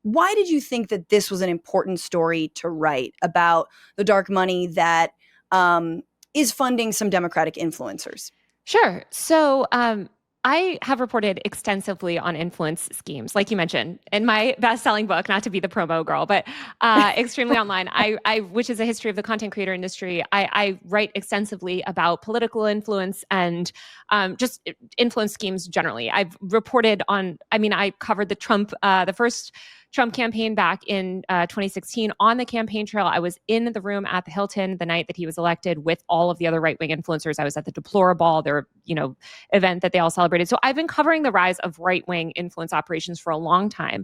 why did you think that this was an important story to write about the dark money that is funding some Democratic influencers? Sure. So I have reported extensively on influence schemes, like you mentioned, in my best-selling book, not to be the promo girl, but Extremely Online, which is a history of the content creator industry. I write extensively about political influence and just influence schemes generally. I've reported on, I covered the first Trump campaign back in 2016 on the campaign trail. I was in the room at the Hilton the night that he was elected with all of the other right-wing influencers. I was at the Deplorable, their event that they all celebrated. So I've been covering the rise of right-wing influence operations for a long time.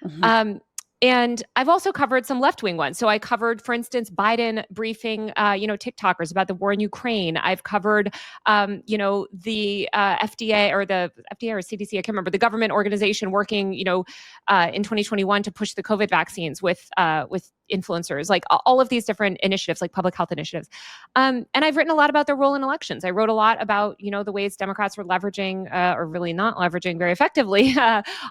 Mm-hmm. And I've also covered some left-wing ones. So I covered, for instance, Biden briefing, TikTokers about the war in Ukraine. I've covered, the FDA or CDC, I can't remember, the government organization working, in 2021 to push the COVID vaccines with influencers, like all of these different initiatives, like public health initiatives. And I've written a lot about their role in elections. I wrote a lot about, the ways Democrats were leveraging, or really not leveraging very effectively,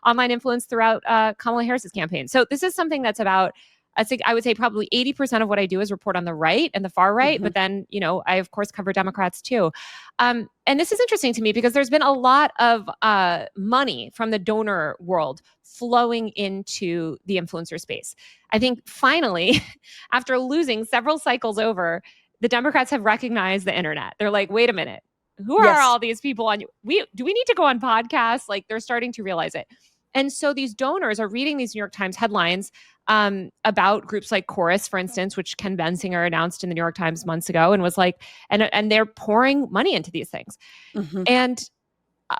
online influence throughout Kamala Harris's campaign. So this is something that's about, I would say probably 80% of what I do is report on the right and the far right. Mm-hmm. But then, I of course cover Democrats too. And this is interesting to me because there's been a lot of money from the donor world flowing into the influencer space. I think finally, after losing several cycles over, the Democrats have recognized the internet. They're like, wait a minute, who are all these people on? Do we need to go on podcasts? Like, they're starting to realize it. And so these donors are reading these New York Times headlines about groups like Chorus, for instance, which Ken Bensinger announced in the New York Times months ago, and was like, and they're pouring money into these things. Mm-hmm. And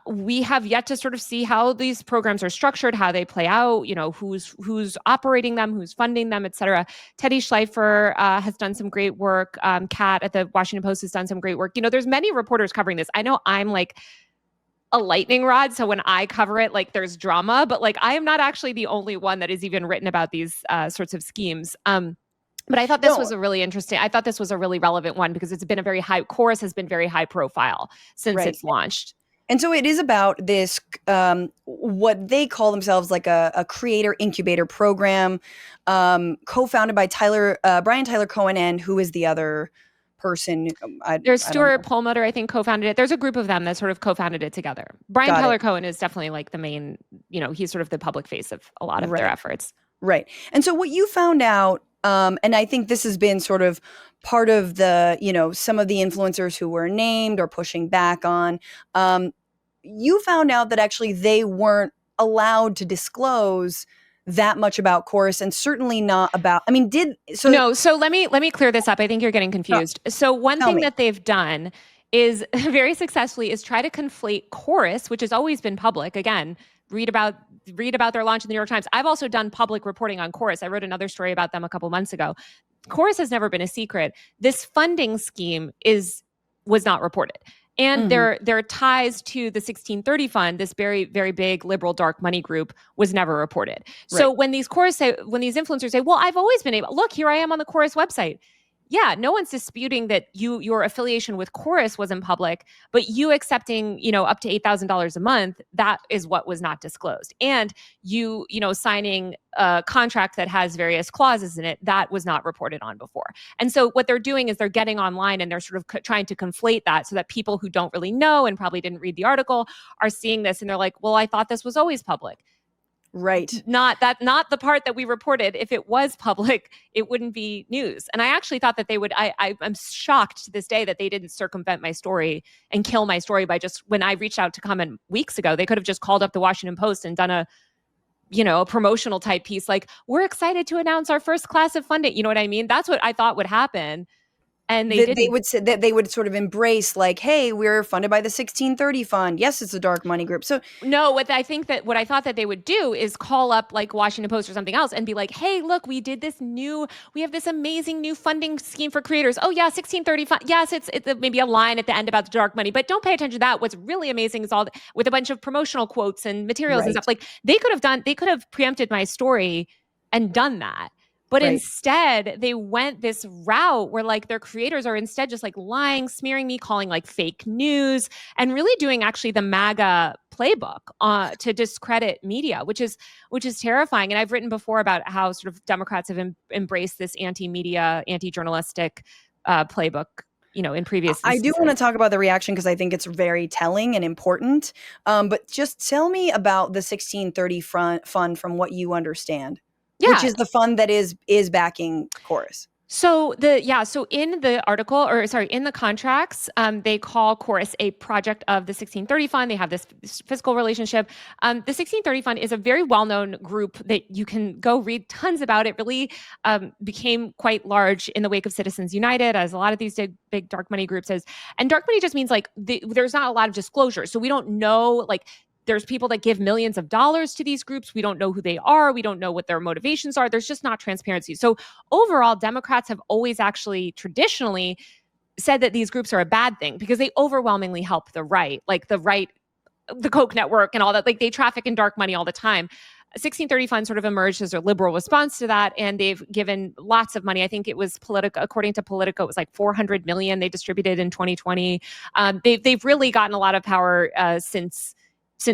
we have yet to sort of see how these programs are structured, how they play out, who's operating them, who's funding them, et cetera. Teddy Schleifer has done some great work. Kat at the Washington Post has done some great work. There's many reporters covering this. I know I'm like a lightning rod, so when I cover it, like there's drama, but like I am not actually the only one that has even written about these sorts of schemes. But I thought this was I thought this was a really relevant one because it's been Chorus has been very high profile since it's launched. And so it is about this, what they call themselves like a creator incubator program, co-founded by Brian Tyler Cohen, and who is the other person? There's Stuart Perlmutter, I think, co-founded it. There's a group of them that sort of co-founded it together. Brian Tyler Cohen is definitely like the main, he's sort of the public face of a lot of their efforts. Right. And so what you found out, and I think this has been sort of part of the, some of the influencers who were named or pushing back on, you found out that actually they weren't allowed to disclose that much about Chorus, and certainly not about, So let me clear this up. I think you're getting confused. So one thing that they've done is very successfully is try to conflate Chorus, which has always been public. Again, read about their launch in the New York Times. I've also done public reporting on Chorus. I wrote another story about them a couple months ago. Chorus has never been a secret. This funding scheme was not reported. And their ties to the 1630 fund, this very, very big liberal dark money group, was never reported. Right. So when these influencers say, well, I've always been able, look, here I am on the Chorus website. Yeah, no one's disputing that your affiliation with Chorus was in public, but you accepting, up to $8,000 a month, that is what was not disclosed. And you signing a contract that has various clauses in it, that was not reported on before. And so what they're doing is they're getting online and they're sort of trying to conflate that so that people who don't really know and probably didn't read the article are seeing this and they're like, well, I thought this was always public. Right. Not the part that we reported. If it was public, it wouldn't be news. And I actually thought that they would, I'm shocked to this day that they didn't circumvent my story and kill my story by just, when I reached out to comment weeks ago, they could have just called up the Washington Post and done a promotional type piece. Like, we're excited to announce our first class of funding. You know what I mean? That's what I thought would happen. And they would say that they would sort of embrace, like, hey, we're funded by the 1630 fund. Yes, it's a dark money group. So no, what I thought that they would do is call up like Washington Post or something else and be like, hey, look, we have this amazing new funding scheme for creators. Oh yeah, 1630 fund. Yes, it's maybe a line at the end about the dark money, but don't pay attention to that. What's really amazing is all with a bunch of promotional quotes and materials and stuff. Like they could have preempted my story and done that. But Right. instead, they went this route where like their creators are instead just like lying, smearing me, calling like fake news, and really doing actually the MAGA playbook to discredit media, which is terrifying. And I've written before about how sort of Democrats have embraced this anti-media, anti-journalistic playbook, in previous I do want to instances. talk about the reaction because I think it's very telling and important. But just tell me about the 1630 fund from what you understand, which Yeah. is the fund that is backing Chorus. So in the article, or sorry, in the contracts, they call Chorus a project of the 1630 Fund. They have this fiscal relationship. The 1630 Fund is a very well-known group that you can go read tons about. It really became quite large in the wake of Citizens United, as a lot of these big dark money groups is. And dark money just means like there's not a lot of disclosure, so we don't know like. There's people that give millions of dollars to these groups. We don't know who they are. We don't know what their motivations are. There's just not transparency. So overall, Democrats have always actually traditionally said that these groups are a bad thing because they overwhelmingly help the right, like the right, the Koch network and all that. Like they traffic in dark money all the time. 1630 Fund sort of emerged as a liberal response to that, and they've given lots of money. I think it was Politico, according to Politico, it was like 400 million they distributed in 2020. They've really gotten a lot of power since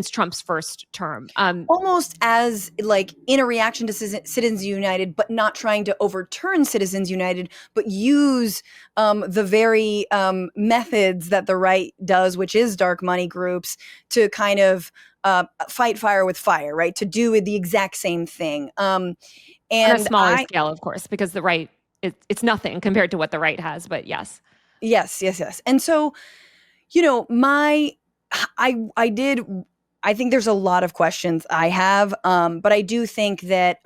Trump's first term. Almost as like in a reaction to Citizens United, but not trying to overturn Citizens United, but use the very methods that the right does, which is dark money groups, to kind of fight fire with fire, right? To do the exact same thing. On a smaller scale, of course, because the right, it's nothing compared to what the right has, but yes. Yes. And so, I think there's a lot of questions I have, but I do think that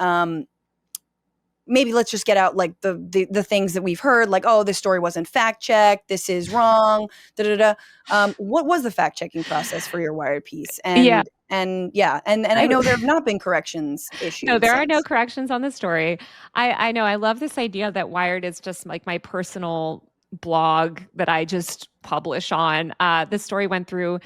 maybe let's just get out like the things that we've heard, like, oh, this story wasn't fact checked, this is wrong, da da da. What was the fact checking process for your Wired piece? Yeah. And I know there have not been corrections No, issued there are no since. corrections on the story. I know. I love this idea that Wired is just like my personal blog that I just publish on. The story went through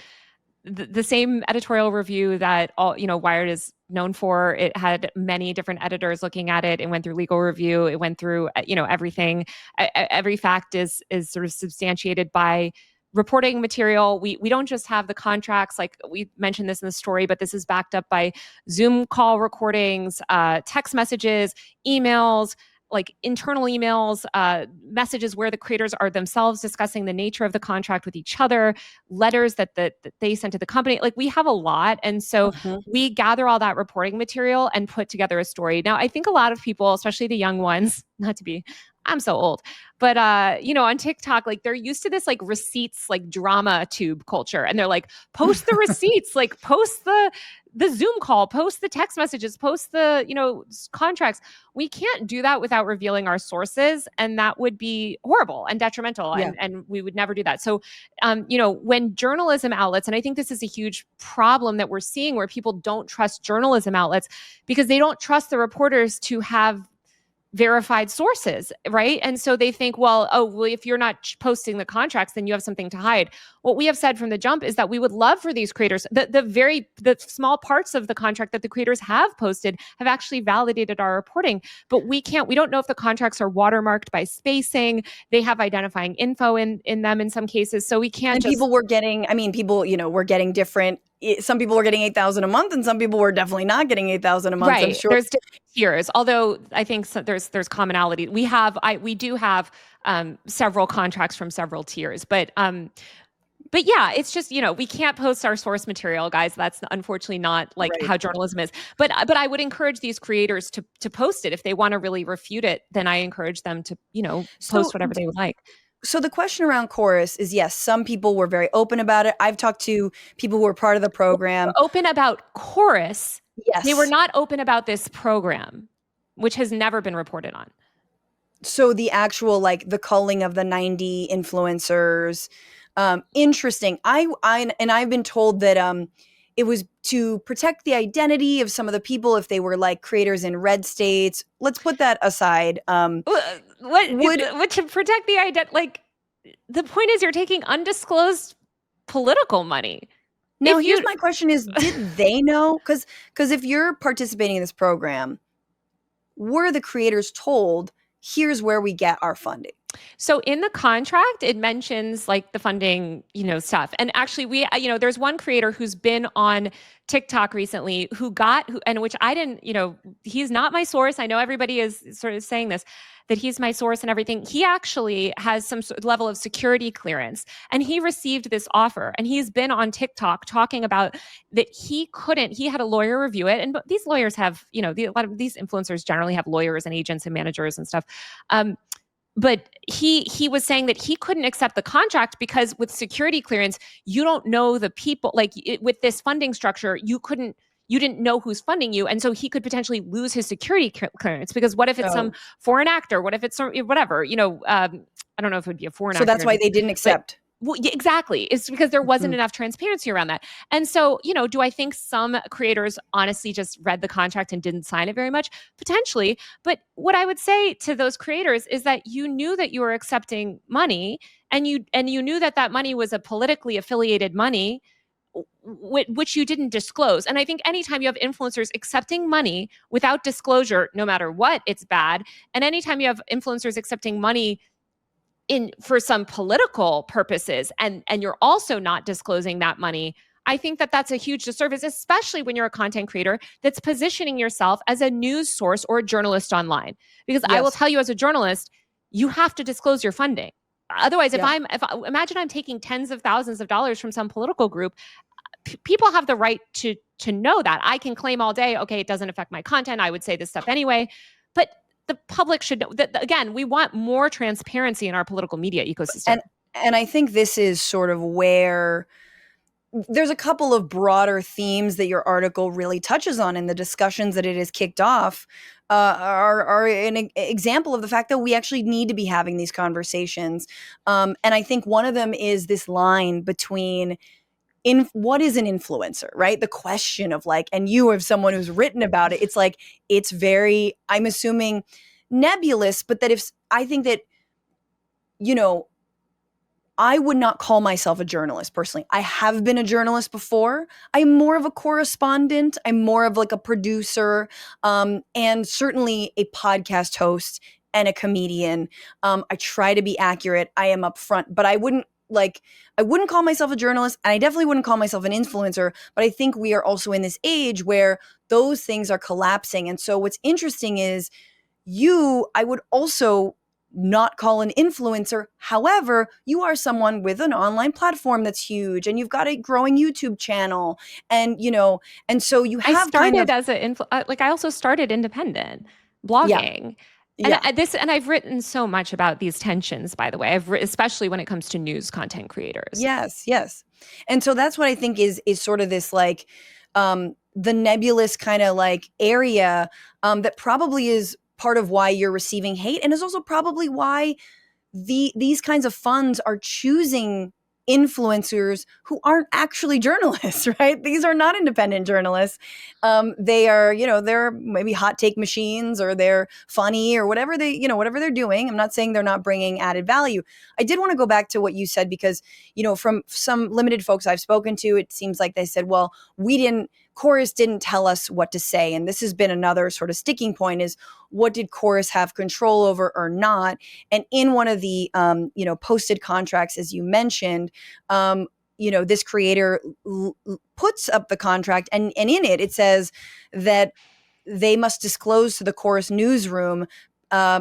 the same editorial review that Wired is known for. It had many different editors looking at it. It went through legal review. It went through everything. Every fact is sort of substantiated by reporting material. We don't just have the contracts, like we mentioned this in the story, but this is backed up by Zoom call recordings, text messages, emails, like internal emails, messages where the creators are themselves discussing the nature of the contract with each other, letters that they sent to the company. Like we have a lot. And so we gather all that reporting material and put together a story. Now, I think a lot of people, especially the young ones, not to be, I'm so old, but on TikTok, like they're used to this like receipts, like drama tube culture. And they're like, post the receipts, like post the Zoom call, post the text messages, post the, contracts. We can't do that without revealing our sources. And that would be horrible and detrimental. Yeah. And we would never do that. So, when journalism outlets, and I think this is a huge problem that we're seeing where people don't trust journalism outlets because they don't trust the reporters to have verified sources, right? And so they think, well, if you're not posting the contracts, then you have something to hide. What we have said from the jump is that we would love for these creators, the small parts of the contract that the creators have posted have actually validated our reporting, but we don't know if the contracts are watermarked by spacing. They have identifying info in them in some cases, so we can't. And people were getting, were getting different. Some people were getting 8,000 a month, and some people were definitely not getting 8,000 a month. Right. I'm sure There's different tiers, although I think there's commonality. We do have several contracts from several tiers, but yeah, it's just we can't post our source material, guys. That's unfortunately not like Right. how journalism is. But I would encourage these creators to post it if they want to really refute it. Then I encourage them to post whatever they would like. So the question around Chorus is, yes, some people were very open about it. I've talked to people who were part of the program. Open about Chorus. Yes. They were not open about this program, which has never been reported on. So the actual, like the culling of the 90 influencers, interesting. I've been told that it was to protect the identity of some of the people if they were like creators in red states. Let's put that aside. What to protect the identity? Like the point is, you're taking undisclosed political money. Now, here's my question: is did they know? Because if you're participating in this program, were the creators told, here's where we get our funding? So in the contract, it mentions like the funding, stuff. And actually, there's one creator who's been on TikTok recently and which I didn't, he's not my source. I know everybody is sort of saying this, that he's my source and everything. He actually has some level of security clearance, and he received this offer, and he's been on TikTok talking about that he had a lawyer review it. And these lawyers have, a lot of these influencers generally have lawyers and agents and managers and stuff. But he was saying that he couldn't accept the contract because with security clearance, you don't know the people. With this funding structure, you didn't know who's funding you, and so he could potentially lose his security clearance, because what if it's some foreign actor? What if it's whatever? I don't know if it would be a foreign actor. So that's why they didn't accept. Well, yeah, exactly. It's because there wasn't enough transparency around that. And so, do I think some creators honestly just read the contract and didn't sign it very much? Potentially. But what I would say to those creators is that you knew that you were accepting money, and you knew that that money was a politically affiliated money, which you didn't disclose. And I think anytime you have influencers accepting money without disclosure, no matter what, it's bad. And anytime you have influencers accepting money for some political purposes, and you're also not disclosing that money, I think that that's a huge disservice, especially when you're a content creator that's positioning yourself as a news source or a journalist online. Because I will tell you, as a journalist, you have to disclose your funding. Otherwise, imagine I'm taking tens of thousands of dollars from some political group, people have the right to know that. I can claim all day, okay, it doesn't affect my content, I would say this stuff anyway, but the public should know that. Again, we want more transparency in our political media ecosystem. And I think this is sort of where there's a couple of broader themes that your article really touches on, and the discussions that it has kicked off are an example of the fact that we actually need to be having these conversations. And I think one of them is this line between what is an influencer, right? The question of and you have someone who's written about it, it's very, I'm assuming, nebulous, but that I think that, I would not call myself a journalist personally. I have been a journalist before. I'm more of a correspondent. I'm more of a producer, and certainly a podcast host and a comedian. I try to be accurate. I am upfront, but I wouldn't call myself a journalist, and I definitely wouldn't call myself an influencer, but I think we are also in this age where those things are collapsing. And so what's interesting is I would also not call an influencer. However, you are someone with an online platform that's huge, and you've got a growing YouTube channel, and and so you have I also started independent blogging. Yeah. And I've written so much about these tensions, by the way, especially when it comes to news content creators. Yes. And so that's what I think is sort of this the nebulous kind of area that probably is part of why you're receiving hate, and is also probably why these kinds of funds are choosing influencers who aren't actually journalists, right? These are not independent journalists. They are, they're maybe hot take machines, or they're funny, or whatever whatever they're doing. I'm not saying they're not bringing added value. I did want to go back to what you said, because, from some limited folks I've spoken to, it seems like they said, well, Chorus didn't tell us what to say. And this has been another sort of sticking point, is what did Chorus have control over or not? And in one of the, posted contracts, as you mentioned, this creator puts up the contract, and in it says that they must disclose to the Chorus newsroom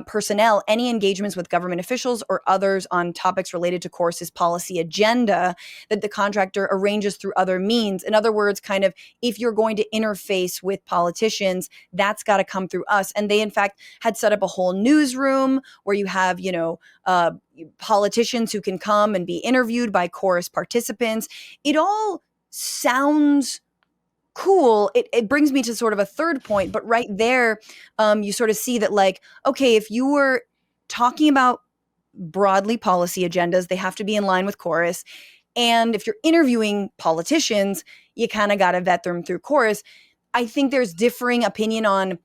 personnel any engagements with government officials or others on topics related to Chorus's policy agenda that the contractor arranges through other means. In other words, kind of, if you're going to interface with politicians, that's got to come through us. And they, in fact, had set up a whole newsroom where you have, politicians who can come and be interviewed by Chorus participants. It all sounds cool. It brings me to sort of a third point, but right there, you sort of see that okay, if you were talking about broadly policy agendas, they have to be in line with Chorus. And if you're interviewing politicians, you kind of got to vet them through Chorus. I think there's differing opinion on,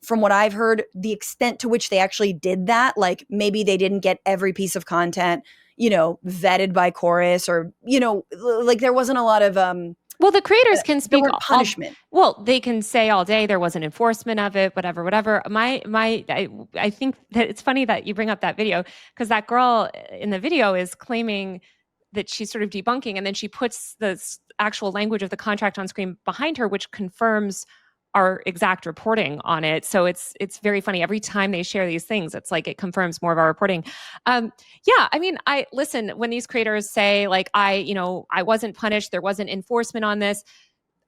from what I've heard, the extent to which they actually did that. Maybe they didn't get every piece of content, vetted by Chorus, or, there wasn't a lot of, Well, the creators can There speak weren't punishment. well, they can say all day there wasn't enforcement of it, whatever. I think that it's funny that you bring up that video, because that girl in the video is claiming that she's sort of debunking, and then she puts the actual language of the contract on screen behind her, which confirms our exact reporting on it. So it's very funny. Every time they share these things, it's like it confirms more of our reporting. Yeah, I mean, I listen when these creators say like I wasn't punished, there wasn't enforcement on this.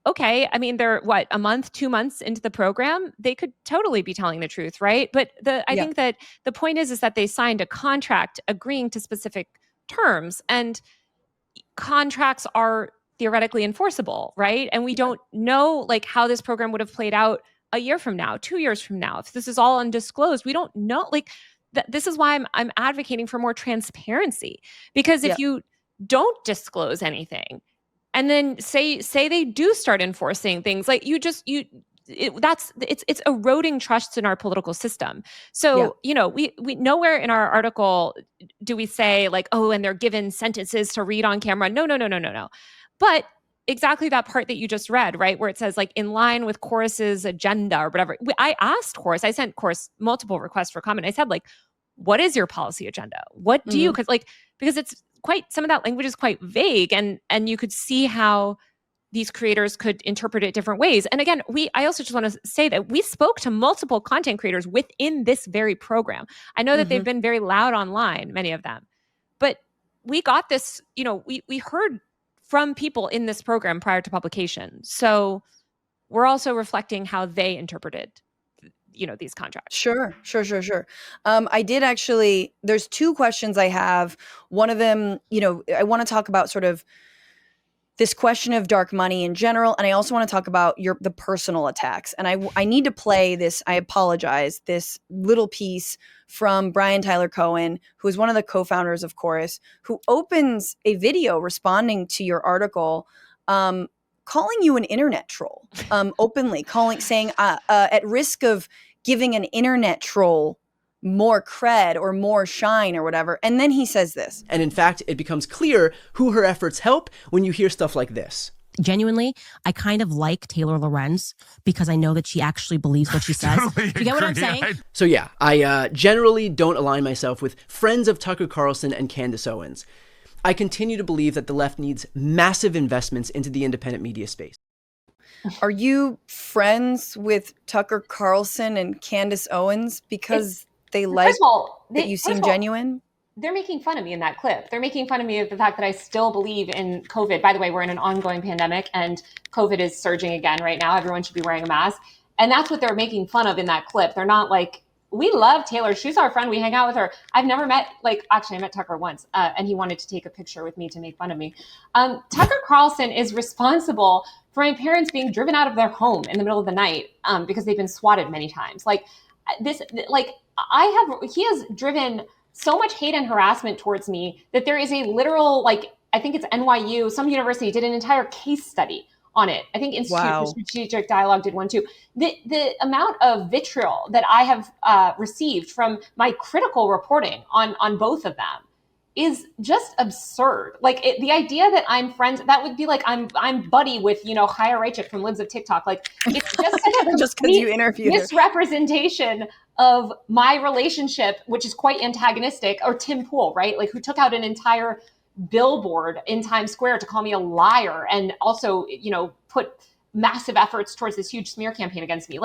Okay, I mean, they're what, a month, 2 months into the program, they could totally be telling the truth, right? But I Yeah. think that the point is that they signed a contract agreeing to specific terms, and contracts are theoretically enforceable, right? And we don't know like how this program would have played out a year from now, 2 years from now. If this is all undisclosed, we don't know. Like this is why I'm advocating for more transparency, because Yeah. if you don't disclose anything and then say they do start enforcing things, like it's eroding trust in our political system. Yeah. So we nowhere in our article do we say like, oh, and they're given sentences to read on camera. No. But exactly that part that you just read, right, where it says like in line with Chorus's agenda or whatever. I asked Chorus, I sent Chorus multiple requests for comment. I said like, what is your policy agenda? What do you, because it's quite, some of that language is quite vague, and you could see how these creators could interpret it different ways. And again, I also just want to say that we spoke to multiple content creators within this very program. I know that they've been very loud online, many of them, but we got this, we heard from people in this program prior to publication. So we're also reflecting how they interpreted, these contracts. Sure. I did actually, there's two questions I have. One of them, I want to talk about sort of this question of dark money in general, and I also want to talk about the personal attacks. And I need to play this, I apologize, this little piece from Brian Tyler Cohen, who is one of the co-founders of Chorus, who opens a video responding to your article, calling you an internet troll, openly saying at risk of giving an internet troll more cred or more shine or whatever. And then he says this. And in fact, it becomes clear who her efforts help when you hear stuff like this. Genuinely, I kind of like Taylor Lorenz because I know that she actually believes what she says. Totally Do you get what I'm agree. saying? So yeah, I generally don't align myself with friends of Tucker Carlson and Candace Owens. I continue to believe that the left needs massive investments into the independent media space. Are you friends with Tucker Carlson and Candace Owens because they like that you seem genuine? They're making fun of me in that clip. They're making fun of me of the fact that I still believe in COVID. By the way, we're in an ongoing pandemic and COVID is surging again right now. Everyone should be wearing a mask. And that's what they're making fun of in that clip. They're not like, we love Taylor. She's our friend. We hang out with her. I've never met, actually I met Tucker once and he wanted to take a picture with me to make fun of me. Tucker Carlson is responsible for my parents being driven out of their home in the middle of the night because they've been swatted many times. He has driven so much hate and harassment towards me that there is a literal, I think it's NYU, some university did an entire case study on it. I think Institute for Strategic Dialogue did one too. The amount of vitriol that I have received from my critical reporting on both of them is just absurd. The idea that I'm friends, that would be like I'm buddy with, Chaya Raichik from Libs of TikTok. It's just such a just because you interviewed misrepresentation of my relationship, which is quite antagonistic, or Tim Pool, right? Who took out an entire billboard in Times Square to call me a liar and also, put massive efforts towards this huge smear campaign against me.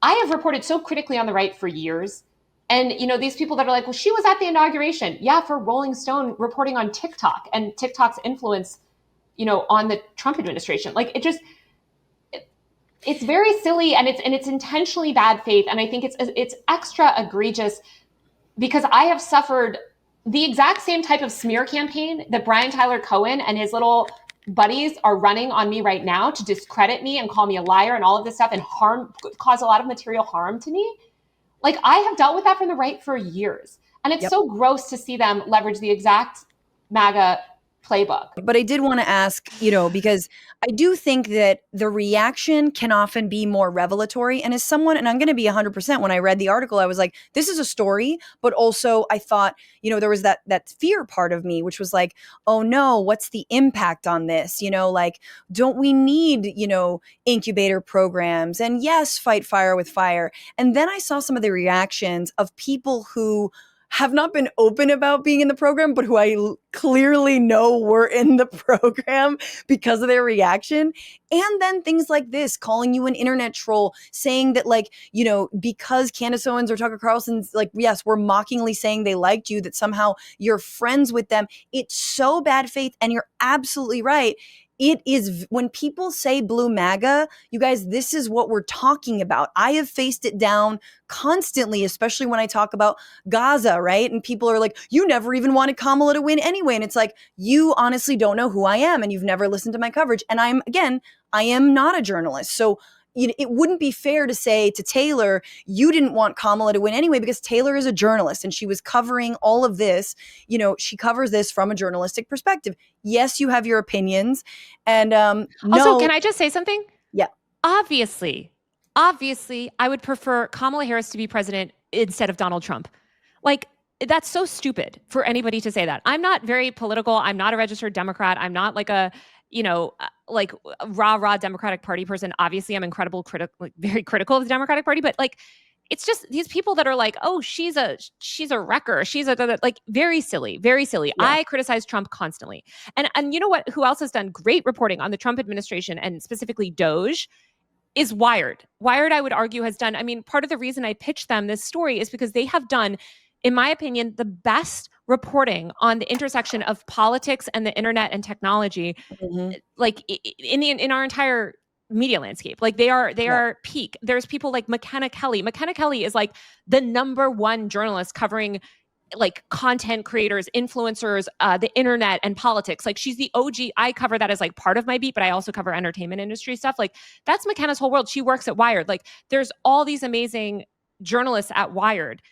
I have reported so critically on the right for years. And, these people that are like, well, she was at the inauguration. Yeah, for Rolling Stone reporting on TikTok and TikTok's influence, on the Trump administration. It's very silly and it's intentionally bad faith. And I think it's extra egregious because I have suffered the exact same type of smear campaign that Brian Tyler Cohen and his little buddies are running on me right now to discredit me and call me a liar and all of this stuff and cause a lot of material harm to me. I have dealt with that from the right for years. And it's so gross to see them leverage the exact MAGA playbook. But I did want to ask, because I do think that the reaction can often be more revelatory. And as someone, and I'm going to be 100%, when I read the article, I was like, this is a story. But also I thought, there was that fear part of me, which was like, oh no, what's the impact on this? Like, don't we need, incubator programs? And yes, fight fire with fire. And then I saw some of the reactions of people who have not been open about being in the program, but who I clearly know were in the program because of their reaction. And then things like this, calling you an internet troll, saying that because Candace Owens or Tucker Carlson's yes, we're mockingly saying they liked you, that somehow you're friends with them. It's so bad faith. And you're absolutely right. It is, when people say blue MAGA, you guys, this is what we're talking about. I have faced it down constantly, especially when I talk about Gaza, right? And people are like, you never even wanted Kamala to win anyway. And it's like, you honestly don't know who I am and you've never listened to my coverage. And I am not a journalist. So it wouldn't be fair to say to Taylor, you didn't want Kamala to win anyway, because Taylor is a journalist and she was covering all of this. She covers this from a journalistic perspective. Yes, you have your opinions. And also, can I just say something? Yeah. Obviously, I would prefer Kamala Harris to be president instead of Donald Trump. That's so stupid for anybody to say that. I'm not very political. I'm not a registered Democrat. I'm not a rah Democratic Party person. Obviously, I'm very critical of the Democratic Party, but it's just these people that are like, oh, she's a wrecker. She's very silly, very silly. Yeah. I criticize Trump constantly. And you know what, who else has done great reporting on the Trump administration and specifically Doge is Wired. Wired, I would argue, has done, part of the reason I pitched them this story is because they have done, in my opinion, the best reporting on the intersection of politics and the internet and technology, in our entire media landscape. They are peak. There's people like McKenna Kelly. McKenna Kelly is the number one journalist covering content creators, influencers, the internet and politics. She's the OG. I cover that as part of my beat, but I also cover entertainment industry stuff. That's McKenna's whole world. She works at Wired. There's all these amazing journalists at Wired.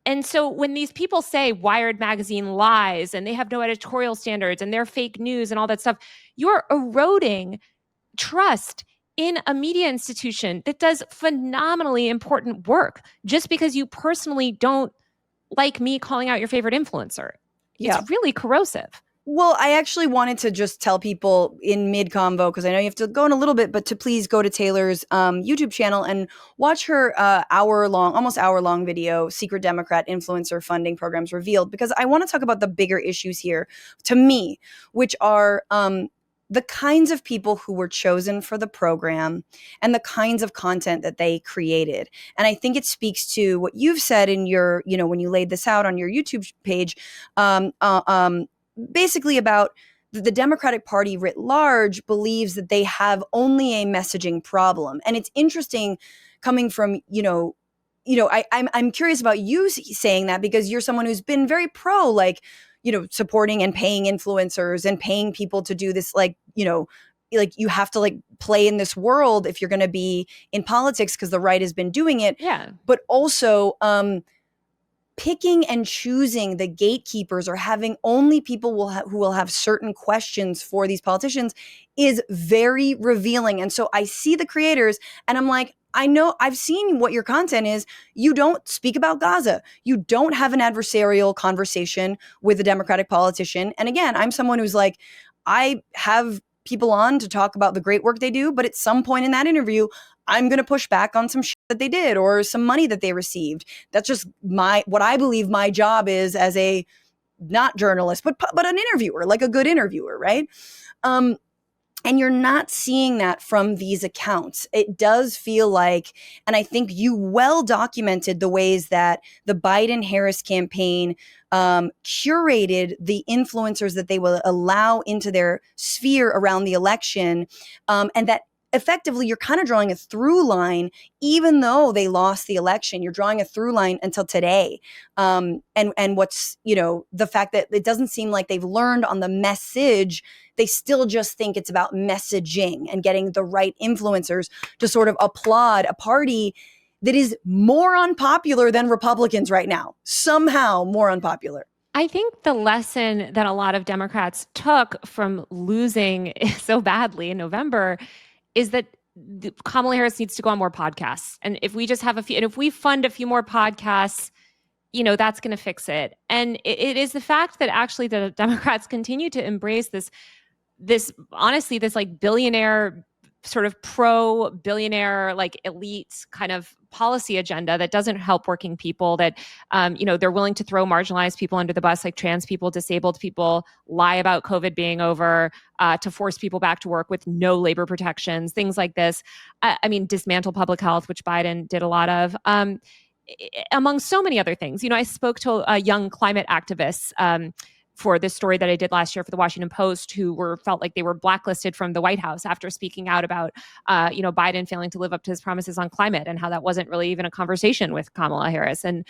And so when these people say Wired magazine lies and they have no editorial standards and they're fake news and all that stuff, you're eroding trust in a media institution that does phenomenally important work just because you personally don't like me calling out your favorite influencer. It's really corrosive. Well, I actually wanted to just tell people in mid-convo, because I know you have to go in a little bit, but to please go to Taylor's YouTube channel and watch her almost hour-long video, Secret Democrat Influencer Funding Programs Revealed, because I want to talk about the bigger issues here, to me, which are the kinds of people who were chosen for the program and the kinds of content that they created. And I think it speaks to what you've said in your, when you laid this out on your YouTube page, basically about the Democratic Party writ large believes that they have only a messaging problem. And it's interesting coming from, I'm curious about you saying that, because you're someone who's been very pro, supporting and paying influencers and paying people to do this, you have to play in this world if you're going to be in politics, because the right has been doing it. Yeah. But also, picking and choosing the gatekeepers or having only people who will have certain questions for these politicians is very revealing. And so I see the creators and I'm like, I know I've seen what your content is. You don't speak about Gaza. You don't have an adversarial conversation with a Democratic politician. And again, I'm someone who's like, I have people on to talk about the great work they do, but at some point in that interview, I'm going to push back on some shit that they did or some money that they received. That's just what I believe my job is as a not journalist, but an interviewer, like a good interviewer, right? And you're not seeing that from these accounts. It does feel like, and I think you well documented the ways that the Biden-Harris campaign curated the influencers that they will allow into their sphere around the election, and that effectively you're kind of drawing a through line, even though they lost the election, you're drawing a through line until today. And what's, the fact that it doesn't seem like they've learned on the message. They still just think it's about messaging and getting the right influencers to sort of applaud a party that is more unpopular than Republicans right now, somehow more unpopular. I think the lesson that a lot of Democrats took from losing so badly in November is that Kamala Harris needs to go on more podcasts. And if we just have a few, and if we fund a few more podcasts, that's going to fix it. And it is the fact that actually the Democrats continue to embrace this honestly, this like billionaire sort of pro billionaire, like elite kind of policy agenda that doesn't help working people, that, they're willing to throw marginalized people under the bus, like trans people, disabled people, lie about COVID being over, to force people back to work with no labor protections, things like this. Dismantle public health, which Biden did a lot of. Among so many other things. I spoke to a young climate activists for this story that I did last year for the Washington Post, who felt like they were blacklisted from the White House after speaking out about, Biden failing to live up to his promises on climate, and how that wasn't really even a conversation with Kamala Harris. And,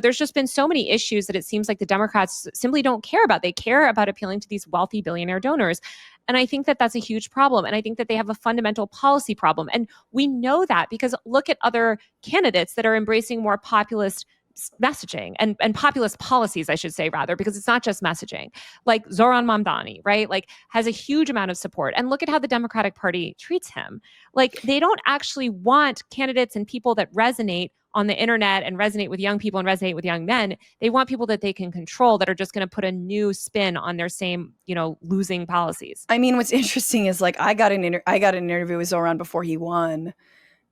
there's just been so many issues that it seems like the Democrats simply don't care about. They care about appealing to these wealthy billionaire donors. And I think that that's a huge problem. And I think that they have a fundamental policy problem. And we know that because look at other candidates that are embracing more populist messaging and populist policies, I should say, rather, because it's not just messaging. Like Zoran Mamdani, right? Like has a huge amount of support. And look at how the Democratic Party treats him. Like they don't actually want candidates and people that resonate on the internet and resonate with young people and resonate with young men. They want people that they can control, that are just going to put a new spin on their same, losing policies. I mean, what's interesting is like I got an interview with Zoran before he won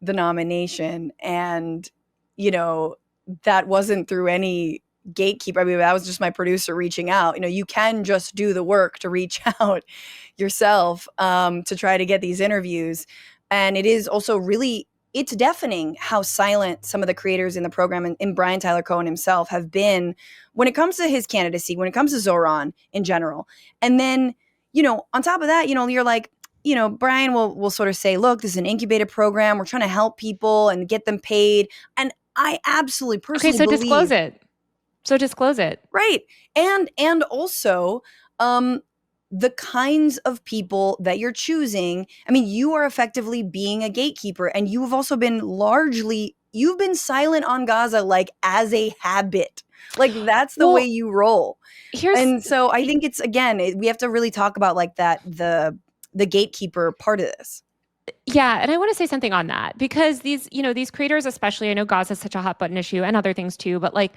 the nomination, and that wasn't through any gatekeeper. I mean, that was just my producer reaching out. You can just do the work to reach out yourself to try to get these interviews. And it is also really, it's deafening how silent some of the creators in the program and Brian Tyler Cohen himself have been when it comes to his candidacy, when it comes to Zoran in general. And then, on top of that, you're like, Brian will sort of say, look, this is an incubator program. We're trying to help people and get them paid. And I absolutely personally believe. Disclose it. So disclose it. Right. And also the kinds of people that you're choosing. I mean, you are effectively being a gatekeeper, and you have also been you've been silent on Gaza, like as a habit. Like that's the way you roll. And so I think it's, again, we have to really talk about like that, the gatekeeper part of this. Yeah. And I want to say something on that, because these creators, especially, I know Gaza is such a hot button issue and other things too, but like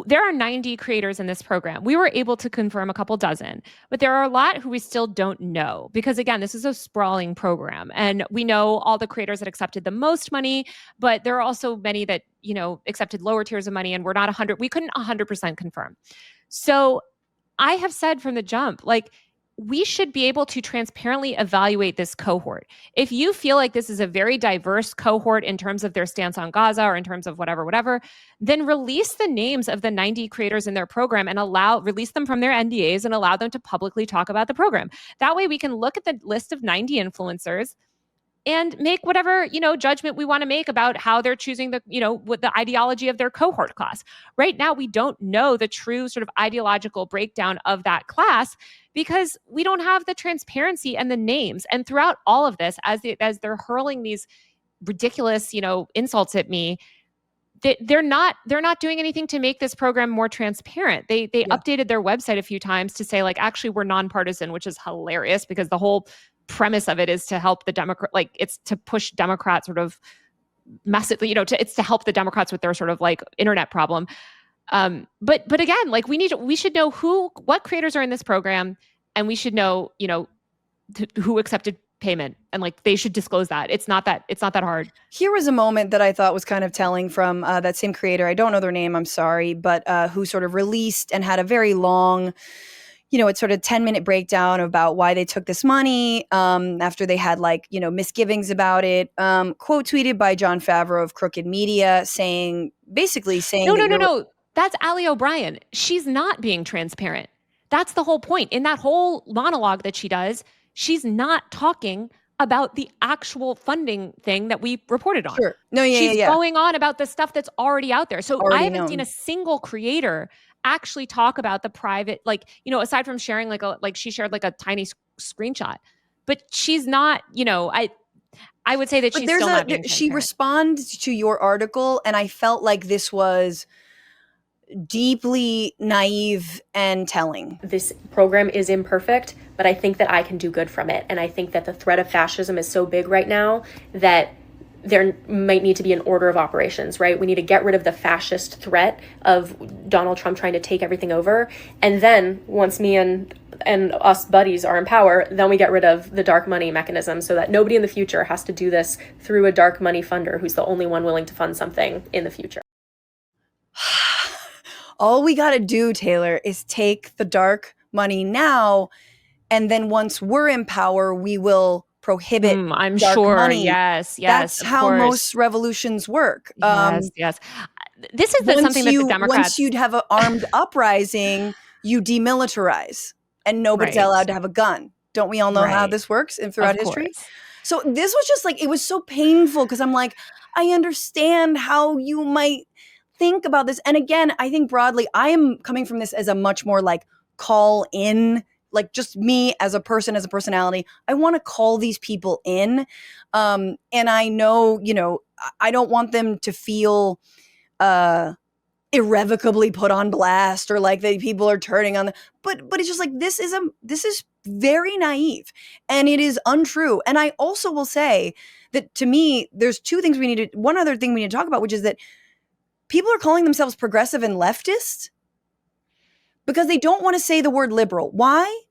there are 90 creators in this program. We were able to confirm a couple dozen, but there are a lot who we still don't know, because again, this is a sprawling program, and we know all the creators that accepted the most money, but there are also many that, accepted lower tiers of money, and we're not 100. We couldn't 100% confirm. So I have said from the jump, like, we should be able to transparently evaluate this cohort. If you feel like this is a very diverse cohort in terms of their stance on Gaza or in terms of whatever, then release the names of the 90 creators in their program and release them from their NDAs and allow them to publicly talk about the program. That way we can look at the list of 90 influencers and make whatever, judgment we want to make about how they're choosing what the ideology of their cohort class. Right now, we don't know the true sort of ideological breakdown of that class because we don't have the transparency and the names. And throughout all of this, as they're hurling these ridiculous, insults at me, they're not doing anything to make this program more transparent. They updated their website a few times to say, like, actually, we're nonpartisan, which is hilarious because the whole premise of it is to help the Democrat, like it's to push Democrats sort of massively, it's to help the Democrats with their sort of like internet problem. But again, like we should know what creators are in this program, and we should know, who accepted payment, and like they should disclose that. It's not that hard. Here was a moment that I thought was kind of telling from that same creator. I don't know their name, I'm sorry, but who sort of released and had a very long, it's sort of 10-minute breakdown about why they took this money after they had misgivings about it. Quote tweeted by John Favreau of Crooked Media basically saying no. That's Ali O'Brien. She's not being transparent. That's the whole point. In that whole monologue that she does, she's not talking about the actual funding thing that we reported on. Sure. No, she's going on about the stuff that's already out there. So I haven't seen a single creator actually talk about the private, aside from sharing she shared like a tiny screenshot, but she's not, I would say that she's still not being she responds to your article, and I felt like this was deeply naive and telling. This program is imperfect, but I think that I can do good from it. And I think that the threat of fascism is so big right now that there might need to be an order of operations, right? We need to get rid of the fascist threat of Donald Trump trying to take everything over. And then once me and us buddies are in power, then we get rid of the dark money mechanism so that nobody in the future has to do this through a dark money funder who's the only one willing to fund something in the future. All we got to do, Taylor, is take the dark money now. And then once we're in power, we will prohibit I'm dark sure. money. Yes. That's of how course. most revolutions work. Yes. This is something that the Democrats... Once you'd have an armed uprising, you demilitarize and nobody's allowed to have a gun. Don't we all know how this works throughout history? So this was just like, it was so painful because I'm like, I understand how you might think about this. And again, I think broadly, I am coming from this as a much more like call in, like just me as a person, as a personality. I want to call these people in. And I know, I don't want them to feel irrevocably put on blast or like that people are turning on them. But it's just like, this is very naive and it is untrue. And I also will say that to me, there's one other thing we need to talk about, which is that people are calling themselves progressive and leftist because they don't want to say the word liberal. Why?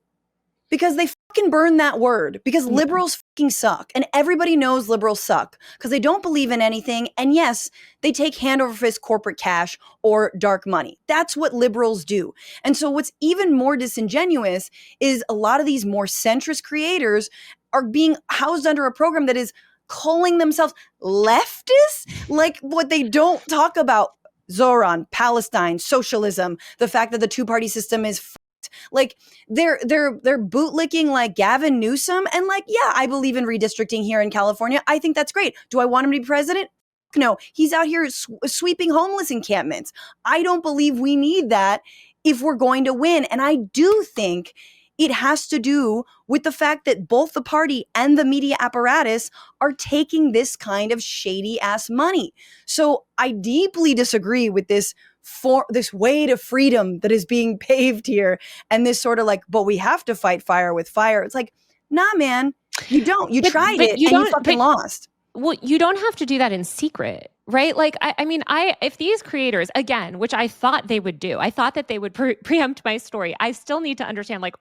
Because they fucking burn that word. Because liberals fucking suck. And everybody knows liberals suck. Because they don't believe in anything. And yes, they take hand over fist corporate cash or dark money. That's what liberals do. And so what's even more disingenuous is a lot of these more centrist creators are being housed under a program that is calling themselves leftists. Like what they don't talk about, Zoran, Palestine, socialism, the fact that the two-party system is like they're bootlicking like Gavin Newsom and like, yeah, I believe in redistricting here in California. I think that's great. Do I want him to be president? No, he's out here sweeping homeless encampments. I don't believe we need that if we're going to win. And I do think it has to do with the fact that both the party and the media apparatus are taking this kind of shady ass money. So I deeply disagree with this way to freedom that is being paved here. And this sort of like, but we have to fight fire with fire. It's like, nah, man, you don't. You tried it and you fucking lost. Well, you don't have to do that in secret, right? Like, if these creators, again, which I thought they would do, I thought that they would preempt my story. I still need to understand, like,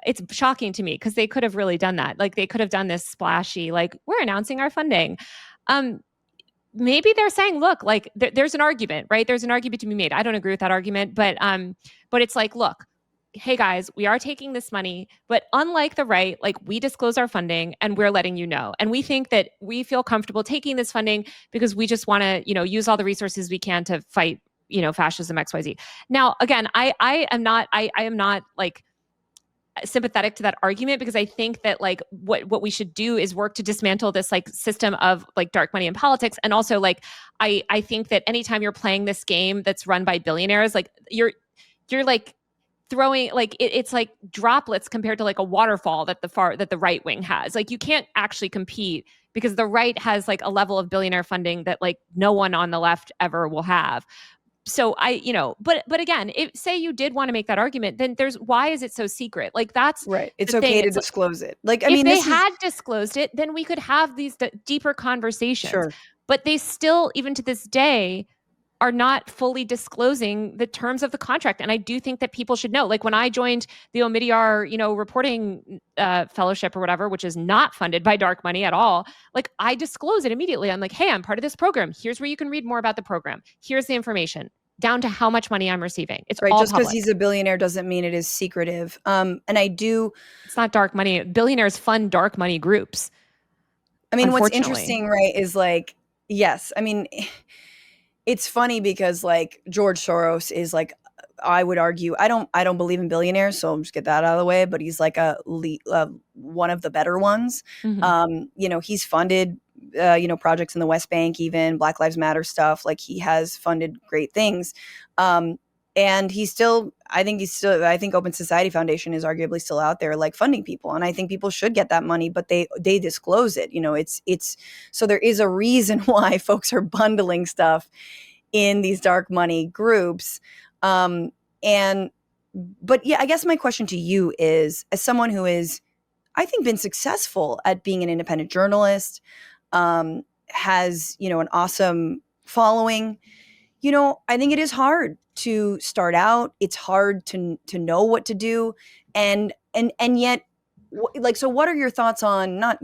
it's shocking to me because they could have really done that. Like, they could have done this splashy, like, we're announcing our funding. Maybe they're saying, look, like, there's an argument, right? There's an argument to be made. I don't agree with that argument, but it's like, look, hey guys, we are taking this money, but unlike the right, like we disclose our funding and we're letting you know. And we think that we feel comfortable taking this funding because we just want to, use all the resources we can to fight, fascism, XYZ. Now, again, I am not like sympathetic to that argument because I think that like what we should do is work to dismantle this like system of like dark money in politics. And also like, I think that anytime you're playing this game that's run by billionaires, like you're like, throwing like it's like droplets compared to like a waterfall that the right wing has. Like you can't actually compete because the right has like a level of billionaire funding that like no one on the left ever will have. So but again, if say you did want to make that argument, then why is it so secret? Like that's right. It's okay to disclose it. Like, if they had disclosed it, then we could have these deeper conversations. Sure. But they still, even to this day, are not fully disclosing the terms of the contract. And I do think that people should know. Like when I joined the Omidyar, reporting fellowship or whatever, which is not funded by dark money at all, like I disclose it immediately. I'm like, hey, I'm part of this program. Here's where you can read more about the program. Here's the information down to how much money I'm receiving. It's right. all Just because public. he's a billionaire doesn't mean it is secretive. And it's not dark money. Billionaires fund dark money groups. I mean, what's interesting, right, is like, yes, I mean, it's funny because like George Soros is like, I would argue, I don't believe in billionaires, so I'll just get that out of the way. But he's like one of the better ones. Mm-hmm. He's funded, projects in the West Bank, even Black Lives Matter stuff. Like he has funded great things. And I think Open Society Foundation is arguably still out there, like funding people. And I think people should get that money, but they disclose it. It's so there is a reason why folks are bundling stuff in these dark money groups. But yeah, I guess my question to you is, as someone who is, I think, been successful at being an independent journalist, has, an awesome following, I think it is hard to start out. It's hard to know what to do. And yet, so what are your thoughts on, not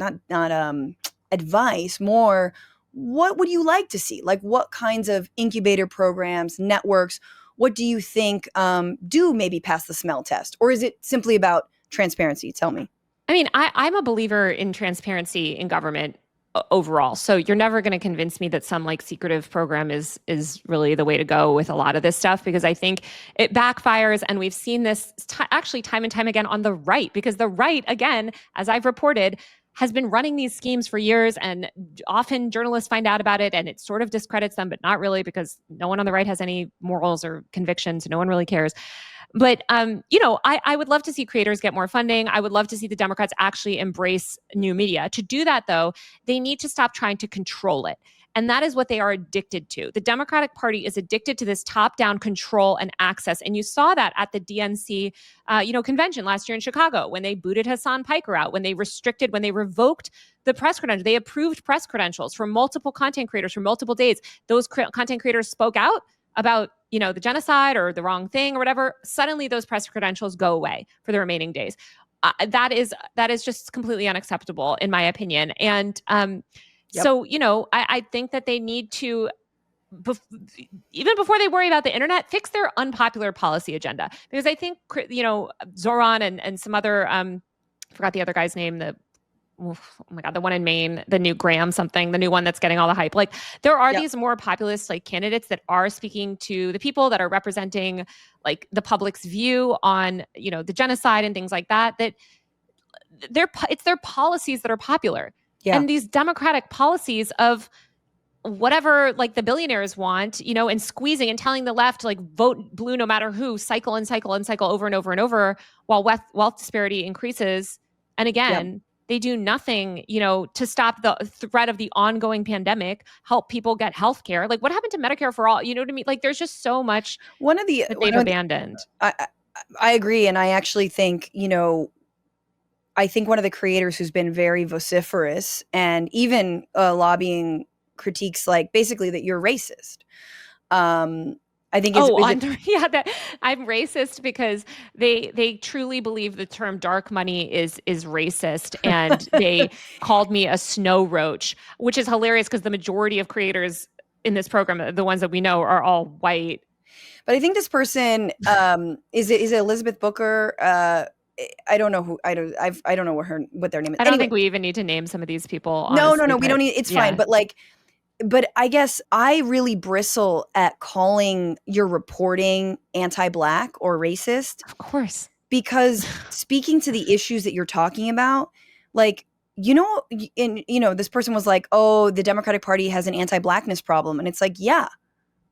advice, more, what would you like to see? Like, what kinds of incubator programs, networks, what do you think do maybe pass the smell test? Or is it simply about transparency? Tell me. I mean, I'm a believer in transparency in government overall. So you're never going to convince me that some like secretive program is really the way to go with a lot of this stuff, because I think it backfires. And we've seen this actually time and time again on the right, because the right, again, as I've reported, has been running these schemes for years, and often journalists find out about it and it sort of discredits them, but not really, because no one on the right has any morals or convictions. No one really cares. But, I would love to see creators get more funding. I would love to see the Democrats actually embrace new media. To do that, though, they need to stop trying to control it. And that is what they are addicted to. The Democratic Party is addicted to this top-down control and access. And you saw that at the DNC, convention last year in Chicago, when they booted Hassan Piker out, when they revoked the press credentials. They approved press credentials for multiple content creators for multiple days. Those content creators spoke out about, the genocide or the wrong thing or whatever. Suddenly those press credentials go away for the remaining days. That is just completely unacceptable, in my opinion. And Yep. so, I think that they need to, even before they worry about the internet, fix their unpopular policy agenda. Because I think, Zoran and some other, forgot the other guy's name, oh my God, the one in Maine, the new Graham something, the new one that's getting all the hype. Like, there are these more populist like candidates that are speaking to the people, that are representing like the public's view on, the genocide and things like that, it's their policies that are popular. Yeah. And these democratic policies of whatever like the billionaires want, and squeezing and telling the left like vote blue no matter who, cycle and cycle and cycle over and over and over, while wealth disparity increases. And again, they do nothing, to stop the threat of the ongoing pandemic, help people get health care. Like, what happened to Medicare for all? You know what I mean? Like, there's just so much that they've abandoned. I agree. And I actually think, I think one of the creators who's been very vociferous and even lobbying critiques, like basically that you're racist. I think I'm racist because they truly believe the term dark money is racist, and they called me a snow roach, which is hilarious because the majority of creators in this program, the ones that we know, are all white. But I think this person is it Elizabeth Booker? I don't know who. I don't know what their name is. I don't think we even need to name some of these people. No, honestly, we don't need. It's fine. But I guess I really bristle at calling your reporting anti-Black or racist. Of course. Because speaking to the issues that you're talking about, like, this person was like, oh, the Democratic Party has an anti-Blackness problem. And it's like, yeah,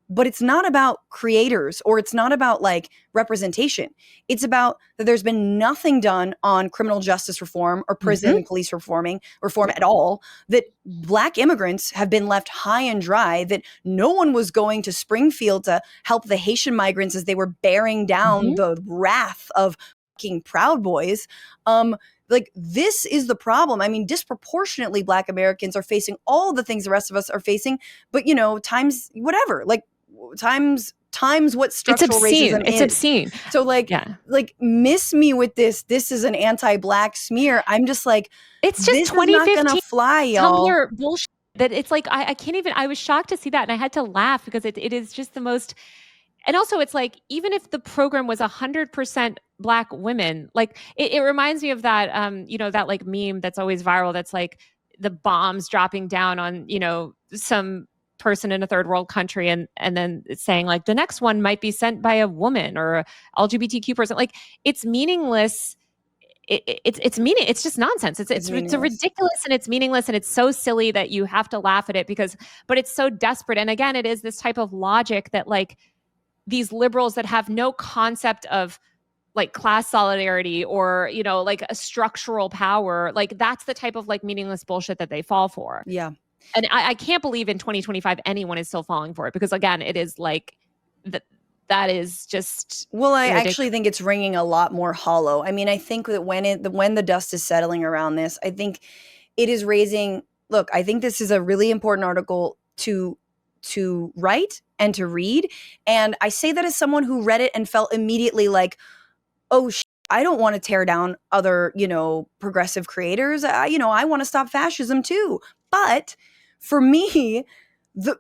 but it's not about creators, or it's not about like representation. It's about that there's been nothing done on criminal justice reform or prison and police reform at all, that Black immigrants have been left high and dry, that no one was going to Springfield to help the Haitian migrants as they were bearing down the wrath of fucking Proud Boys. Like, this is the problem. I mean, disproportionately Black Americans are facing all the things the rest of us are facing, but times whatever, like times what structural racism is. It's obscene. So like miss me with this. This is an anti-Black smear. I'm just like, it's just this is not gonna fly, y'all. Tumblr bullshit. That it's like I can't even. I was shocked to see that, and I had to laugh because it is just the most. And also, it's like, even if the program was 100% Black women, like it reminds me of that, that like meme that's always viral. That's like the bombs dropping down on, some person in a third world country, and then it's saying like the next one might be sent by a woman or a LGBTQ person. Like, it's meaningless. It's just nonsense. It's ridiculous, and it's meaningless, and it's so silly that you have to laugh at it but it's so desperate. And again, it is this type of logic that like these liberals that have no concept of like class solidarity or, like a structural power, like that's the type of like meaningless bullshit that they fall for. Yeah. And I can't believe in 2025 anyone is still falling for it, because again, it is like that is just Well, I ridiculous. actually think it's ringing a lot more hollow. I mean, I think that when the dust is settling around this, I think it is raising. Look, I think this is a really important article to write and to read, and I say that as someone who read it and felt immediately like, oh, I don't want to tear down other, progressive creators. I want to stop fascism too. But for me,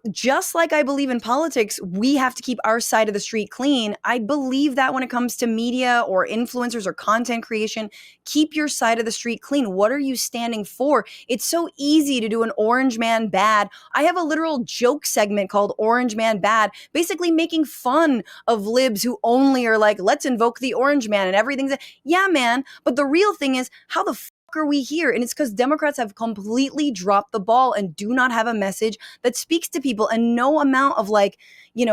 just like I believe in politics, we have to keep our side of the street clean. I believe that when it comes to media or influencers or content creation, keep your side of the street clean. What are you standing for? It's so easy to do an orange man bad. I have a literal joke segment called Orange Man Bad, basically making fun of libs who only are like, let's invoke the orange man and everything's, yeah, man. But the real thing is, how the are we here? And it's because Democrats have completely dropped the ball and do not have a message that speaks to people, and no amount of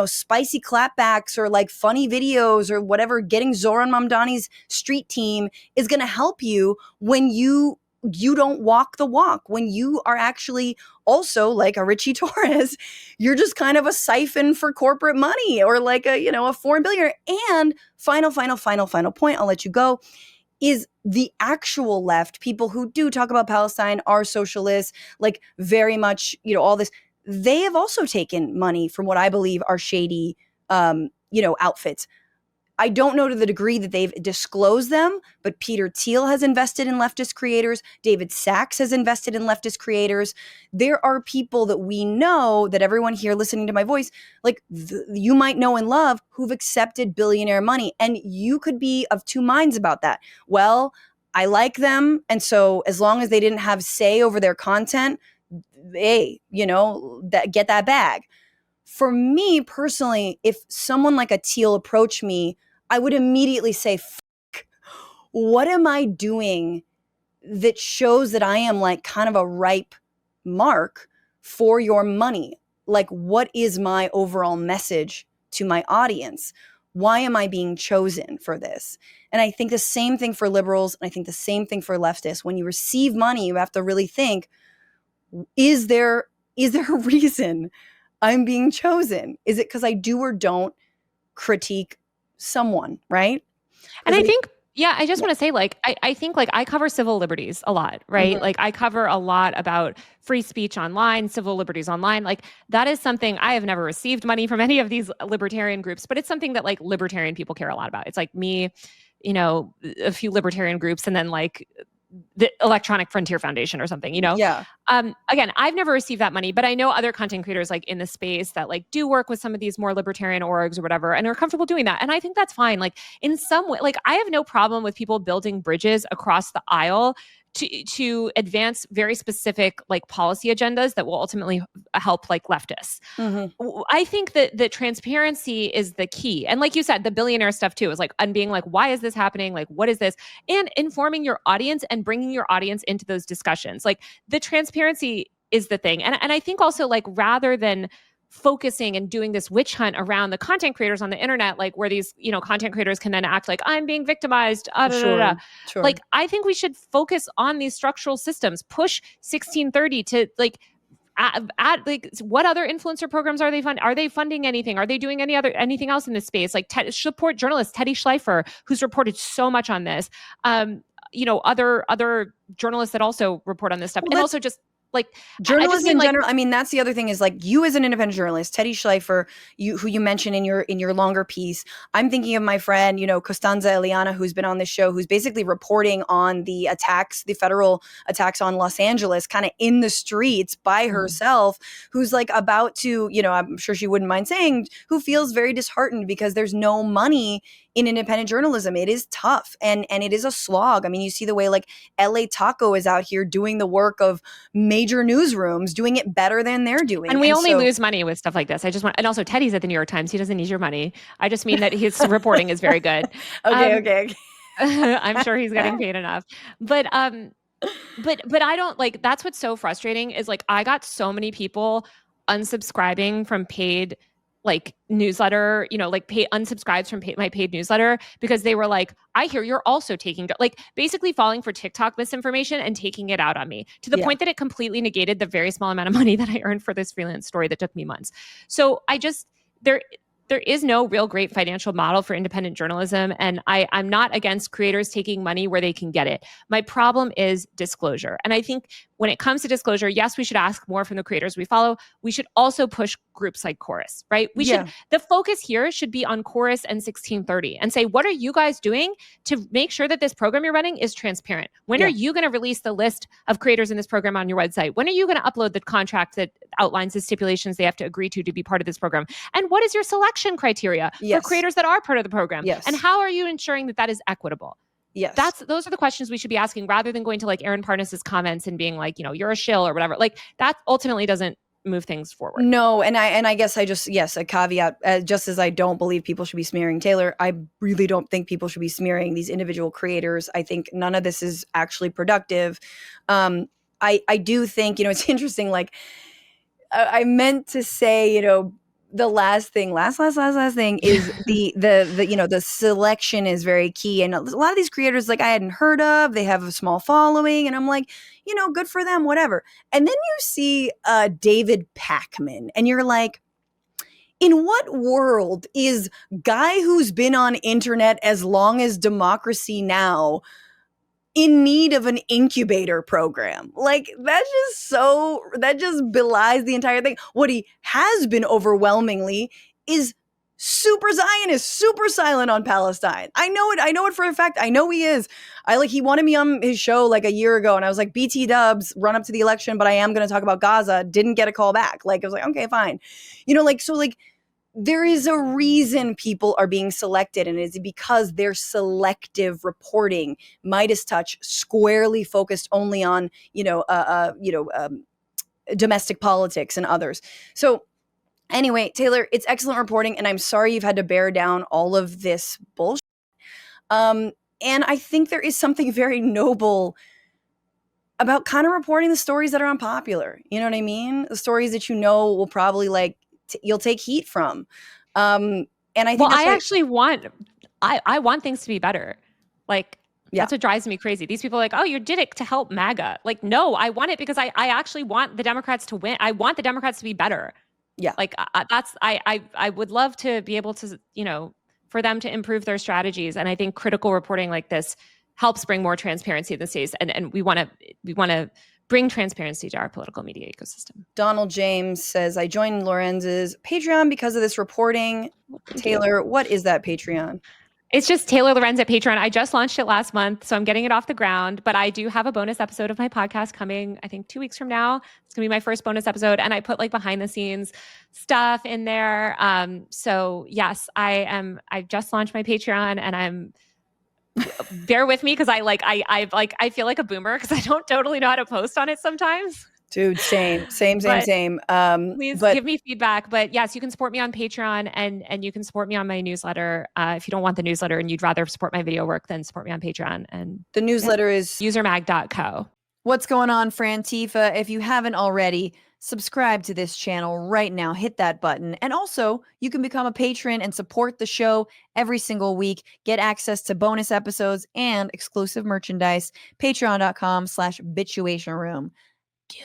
spicy clapbacks or like funny videos or whatever, getting Zoran Mamdani's street team is going to help you when you don't walk the walk, when you are actually also like a Richie Torres, you're just kind of a siphon for corporate money, or like a foreign billionaire. And final point, I'll let you go, is the actual left, people who do talk about Palestine, are socialists, like very much, all this. They have also taken money from what I believe are shady, outfits. I don't know to the degree that they've disclosed them, but Peter Thiel has invested in leftist creators. David Sachs has invested in leftist creators. There are people that we know, that everyone here listening to my voice, you might know and love, who've accepted billionaire money. And you could be of two minds about that. Well, I like them, and so as long as they didn't have say over their content, hey, get that bag. For me personally, if someone like a Thiel approached me, I would immediately say, what am I doing that shows that I am like kind of a ripe mark for your money? Like, what is my overall message to my audience? Why am I being chosen for this? And I think the same thing for liberals, and I think the same thing for leftists. When you receive money, you have to really think, is there a reason I'm being chosen? Is it because I do or don't critique someone, right? And I think, I just want to say, I think I cover civil liberties a lot, right? Mm-hmm. Like I cover a lot about free speech online, civil liberties online. Like that is something I have never received money from any of these libertarian groups, but it's something that like libertarian people care a lot about. It's like me, a few libertarian groups, and then like the Electronic Frontier Foundation or something, Yeah. Again, I've never received that money, but I know other content creators like in the space that like do work with some of these more libertarian orgs or whatever, and are comfortable doing that. And I think that's fine. Like in some way, like I have no problem with people building bridges across the aisle to advance very specific like policy agendas that will ultimately help like leftists. Mm-hmm. I think that the transparency is the key. And like you said, the billionaire stuff too is like, and being like, why is this happening? Like, what is this? And informing your audience and bringing your audience into those discussions. Like the transparency is the thing. And I think also like, rather than focusing and doing this witch hunt around the content creators on the internet, like where these, content creators can then act like I'm being victimized. Sure. Like, I think we should focus on these structural systems, push 1630 to like, like what other influencer programs are they funding? Are they funding anything? Are they doing anything else in this space? Like support journalists, Teddy Schleifer, who's reported so much on this. Other journalists that also report on this stuff, and also just like journalism in general. I mean, that's the other thing is like you as an independent journalist, Teddy Schleifer, who you mentioned in your longer piece. I'm thinking of my friend, Costanza Eliana, who's been on this show, who's basically reporting on the attacks, the federal attacks on Los Angeles, kind of in the streets by herself, who's like about to, I'm sure she wouldn't mind saying, who feels very disheartened because there's no money in independent journalism. It is tough and it is a slog. I mean, you see the way like LA Taco is out here doing the work of major newsrooms, doing it better than they're doing. And we only lose money with stuff like this. And also Teddy's at the New York Times. He doesn't need your money. I just mean that his reporting is very good. Okay. I'm sure he's getting paid enough. But I don't like, that's what's so frustrating is like, I got so many people unsubscribing from paid like newsletter, like unsubscribes from my paid newsletter because they were like, I hear you're also taking, like basically falling for TikTok misinformation and taking it out on me to the point that it completely negated the very small amount of money that I earned for this freelance story that took me months. So there is no real great financial model for independent journalism. And I'm not against creators taking money where they can get it. My problem is disclosure. And I think when it comes to disclosure, yes, we should ask more from the creators we follow. We should also push groups like Chorus, right? The focus here should be on Chorus and 1630 and say, what are you guys doing to make sure that this program you're running is transparent? When are you going to release the list of creators in this program on your website? When are you going to upload the contract that outlines the stipulations they have to agree to be part of this program? And what is your selection criteria for creators that are part of the program? And how are you ensuring that that is equitable? Those are the questions we should be asking rather than going to like Aaron Parnas's comments and being like, you're a shill or whatever. Like that ultimately doesn't move things forward. No, and I guess I just, a caveat, just as I don't believe people should be smearing Taylor, I really don't think people should be smearing these individual creators. I think none of this is actually productive. I do think, it's interesting, like I meant to say, the last thing is the selection is very key. And a lot of these creators, like I hadn't heard of, they have a small following and I'm like, good for them, whatever. And then you see David Pakman and you're like, in what world is guy who's been on internet as long as Democracy Now! In need of an incubator program? Like that just belies the entire thing. What he has been overwhelmingly is super Zionist, super silent on Palestine. I know it for a fact. I know he is. He wanted me on his show like a year ago and I was like, BT dubs, run up to the election, but I am going to talk about Gaza. Didn't get a call back. Like I was like, okay, fine. There is a reason people are being selected, and it's because they're selective reporting. Midas Touch squarely focused only on domestic politics and others. So anyway, Taylor, it's excellent reporting, and I'm sorry you've had to bear down all of this bullshit. And I think there is something very noble about kind of reporting the stories that are unpopular. You know what I mean? The stories that will probably you'll take heat from. And I think I want things to be better. That's what drives me crazy. These people are like, oh, you did it to help MAGA. Like, no, I want it because I actually want the Democrats to win. I want the Democrats to be better. Yeah. I would love to be able to, for them to improve their strategies. And I think critical reporting like this helps bring more transparency in the states. And we want to bring transparency to our political media ecosystem. Donald James says, I joined Lorenz's Patreon because of this reporting. Taylor, what is that Patreon? It's just Taylor Lorenz at Patreon. I just launched it last month, so I'm getting it off the ground. But I do have a bonus episode of my podcast coming, I think 2 weeks from now. It's going to be my first bonus episode. And I put behind the scenes stuff in there. So yes, I just launched my Patreon and I'm bear with me because I feel like a boomer because I don't totally know how to post on it sometimes. Dude, same. Please give me feedback. But yes, you can support me on Patreon and you can support me on my newsletter. If you don't want the newsletter and you'd rather support my video work, then support me on Patreon. And the newsletter is usermag.co. What's going on, Frantifa? If you haven't already, subscribe to this channel right now. Hit that button. And also, you can become a patron and support the show every single week. Get access to bonus episodes and exclusive merchandise. Patreon.com/Bitchuation Room. Do